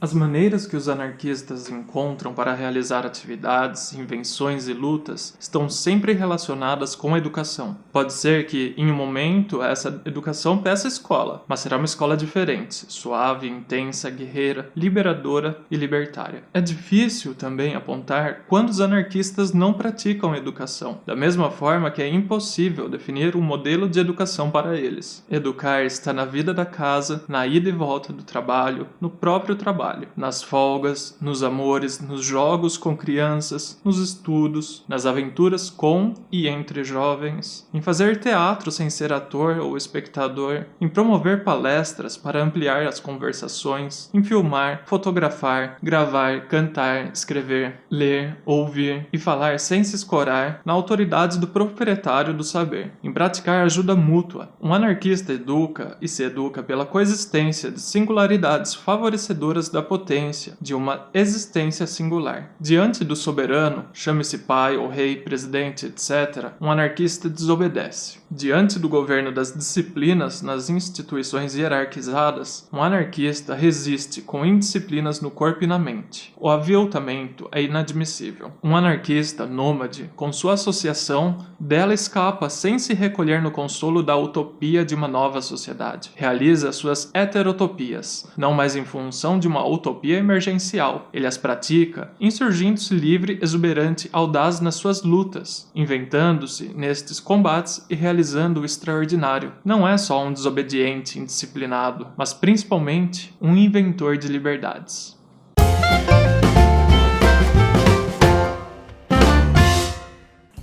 As maneiras que os anarquistas encontram para realizar atividades, invenções e lutas estão sempre relacionadas com a educação. Pode ser que, em um momento, essa educação peça escola, mas será uma escola diferente, suave, intensa, guerreira, liberadora e libertária. É difícil também apontar quando os anarquistas não praticam educação, da mesma forma que é impossível definir um modelo de educação para eles. Educar está na vida da casa, na ida e volta do trabalho, no próprio trabalho, nas folgas, nos amores, nos jogos com crianças, nos estudos, nas aventuras com e entre jovens, em fazer teatro sem ser ator ou espectador, em promover palestras para ampliar as conversações, em filmar, fotografar, gravar, cantar, escrever, ler, ouvir e falar sem se escorar na autoridade do proprietário do saber, em praticar ajuda mútua. Um anarquista educa e se educa pela coexistência de singularidades favorecedoras da potência de uma existência singular. Diante do soberano, chame-se pai ou rei, presidente, etc., um anarquista desobedece. Diante do governo das disciplinas nas instituições hierarquizadas, um anarquista resiste com indisciplinas no corpo e na mente. O aviltamento é inadmissível. Um anarquista nômade, com sua associação, dela escapa sem se recolher no consolo da utopia de uma nova sociedade. Realiza suas heterotopias, não mais em função de uma utopia emergencial. Ele as pratica, insurgindo-se livre, exuberante, audaz nas suas lutas, inventando-se nestes combates e realizando o extraordinário. Não é só um desobediente indisciplinado, mas principalmente um inventor de liberdades.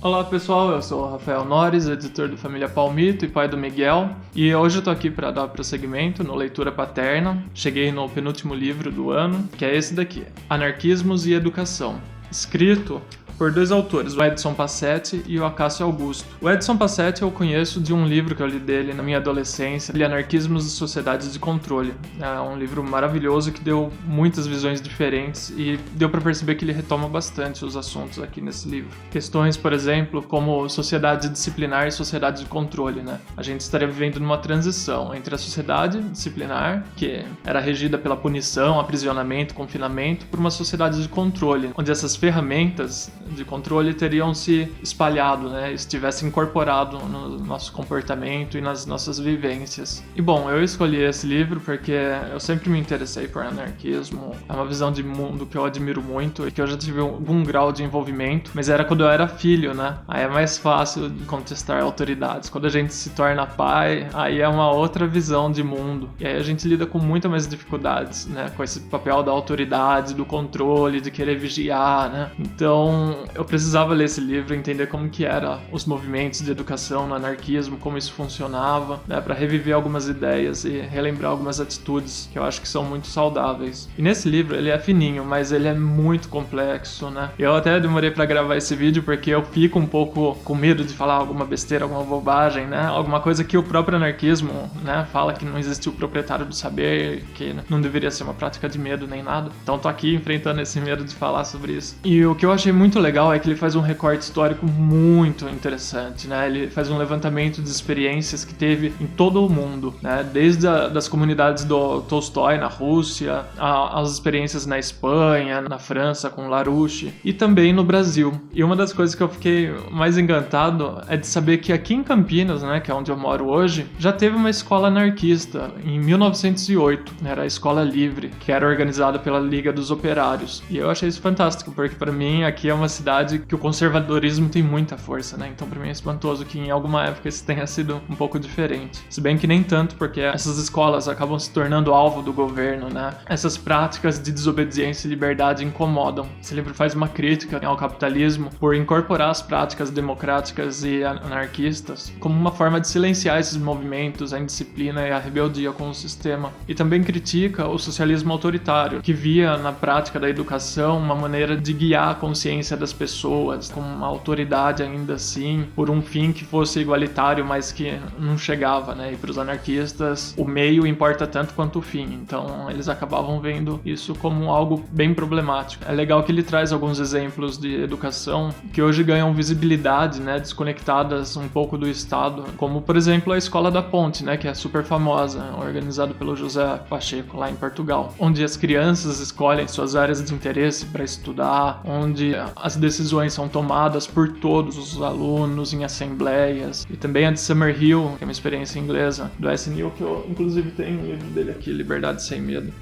Olá pessoal, eu sou o Rafael Nores, editor do Família Palmito e pai do Miguel, e hoje eu tô aqui para dar prosseguimento no Leitura Paterna. Cheguei no penúltimo livro do ano, que é esse daqui, Anarquismos e Educação, escrito por dois autores, o Edson Passetti e o Acácio Augusto. O Edson Passetti eu conheço de um livro que eu li dele na minha adolescência, Anarquismos e Sociedades de Controle. É um livro maravilhoso que deu muitas visões diferentes e deu para perceber que ele retoma bastante os assuntos aqui nesse livro. Questões, por exemplo, como sociedade disciplinar e sociedade de controle, né? A gente estaria vivendo numa transição entre a sociedade disciplinar, que era regida pela punição, aprisionamento, confinamento, por uma sociedade de controle, onde essas ferramentas de controle teriam se espalhado, né, estivesse incorporado no nosso comportamento e nas nossas vivências. E bom, eu escolhi esse livro porque eu sempre me interessei por anarquismo, é uma visão de mundo que eu admiro muito e que eu já tive algum grau de envolvimento, mas era quando eu era filho, né, aí é mais fácil de contestar autoridades. Quando a gente se torna pai, aí é uma outra visão de mundo, e aí a gente lida com muitas mais dificuldades, né, com esse papel da autoridade, do controle, de querer vigiar, né, então eu precisava ler esse livro e entender como que eram os movimentos de educação no anarquismo, como isso funcionava, né, para reviver algumas ideias e relembrar algumas atitudes que eu acho que são muito saudáveis. E nesse livro ele é fininho, mas ele é muito complexo, né? Eu até demorei para gravar esse vídeo porque eu fico um pouco com medo de falar alguma besteira, alguma bobagem, né? Alguma coisa que o próprio anarquismo, né, fala que não existe o proprietário do saber, que não deveria ser uma prática de medo nem nada. Então tô aqui enfrentando esse medo de falar sobre isso. E o que eu achei muito legal é que ele faz um recorte histórico muito interessante, né? Ele faz um levantamento de experiências que teve em todo o mundo, né? Desde das comunidades do Tolstói na Rússia, as experiências na Espanha, na França com Larouche e também no Brasil. E uma das coisas que eu fiquei mais encantado é de saber que aqui em Campinas, né, que é onde eu moro hoje, já teve uma escola anarquista em 1908, né? Era a Escola Livre, que era organizada pela Liga dos Operários. E eu achei isso fantástico, porque para mim aqui é uma cidade que o conservadorismo tem muita força, né? Então pra mim é espantoso que em alguma época isso tenha sido um pouco diferente. Se bem que nem tanto, porque essas escolas acabam se tornando alvo do governo, né? Essas práticas de desobediência e liberdade incomodam. Esse livro faz uma crítica ao capitalismo por incorporar as práticas democráticas e anarquistas como uma forma de silenciar esses movimentos, a indisciplina e a rebeldia com o sistema. E também critica o socialismo autoritário, que via na prática da educação uma maneira de guiar a consciência das pessoas, com uma autoridade ainda assim, por um fim que fosse igualitário, mas que não chegava, né? E para os anarquistas, o meio importa tanto quanto o fim. Então, eles acabavam vendo isso como algo bem problemático. É legal que ele traz alguns exemplos de educação que hoje ganham visibilidade, né? Desconectadas um pouco do Estado, como, por exemplo, a Escola da Ponte, né? Que é super famosa, organizada pelo José Pacheco, lá em Portugal, onde as crianças escolhem suas áreas de interesse para estudar, onde as decisões são tomadas por todos os alunos em assembleias, e também a de Summerhill, que é uma experiência inglesa, do S. Neil, que eu inclusive tenho um livro dele aqui, Liberdade Sem Medo.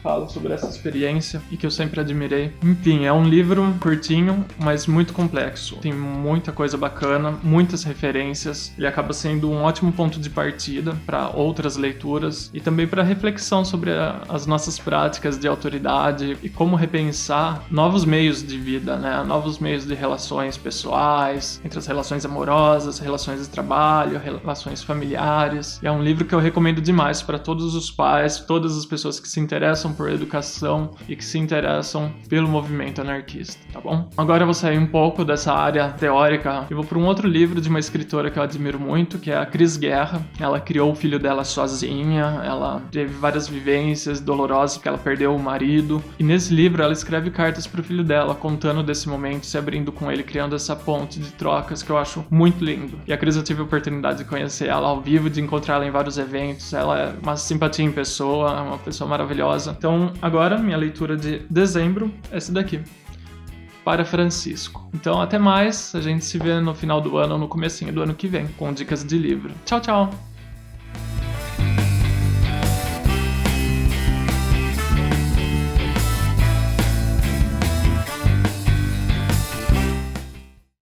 Fala sobre essa experiência e que eu sempre admirei. Enfim, é um livro curtinho, mas muito complexo. Tem muita coisa bacana, muitas referências. Ele acaba sendo um ótimo ponto de partida para outras leituras e também para reflexão sobre as nossas práticas de autoridade e como repensar novos meios de vida, né? Novos meios de relações pessoais, entre as relações amorosas, relações de trabalho, relações familiares. E é um livro que eu recomendo demais para todos os pais, todas as pessoas que se interessam por educação e que se interessam pelo movimento anarquista, tá bom? Agora eu vou sair um pouco dessa área teórica e vou para um outro livro de uma escritora que eu admiro muito, que é a Cris Guerra. Ela criou o filho dela sozinha, ela teve várias vivências dolorosas porque ela perdeu o marido, e nesse livro ela escreve cartas para o filho dela, contando desse momento, se abrindo com ele, criando essa ponte de trocas que eu acho muito lindo. E a Cris, eu tive a oportunidade de conhecer ela ao vivo, de encontrar ela em vários eventos. Ela é uma simpatia em pessoa, é uma pessoa maravilhosa. Então, agora, minha leitura de dezembro é essa daqui. Para Francisco. Então, até mais. A gente se vê no final do ano ou no comecinho do ano que vem, com dicas de livro. Tchau, tchau!